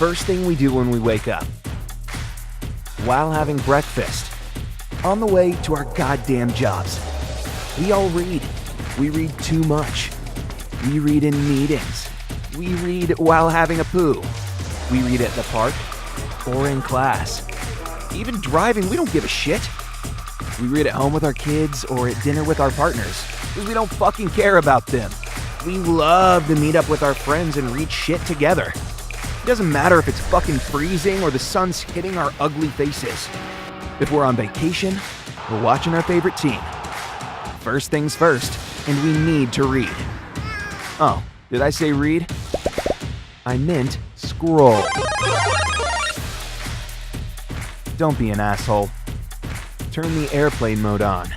first thing we do when we wake up. While having breakfast. On the way to our goddamn jobs. We all read. We read too much. We read in meetings. We read while having a poo. We read at the park or in class. Even driving, we don't give a shit. We read at home with our kids or at dinner with our partners because we don't fucking care about them. We love to meet up with our friends and read shit together. It doesn't matter if it's fucking freezing or the sun's hitting our ugly faces. If we're on vacation, we're watching our favorite team. First things first, and we need to read. Oh, did I say read? I meant scroll. Don't be an asshole. Turn the airplane mode on.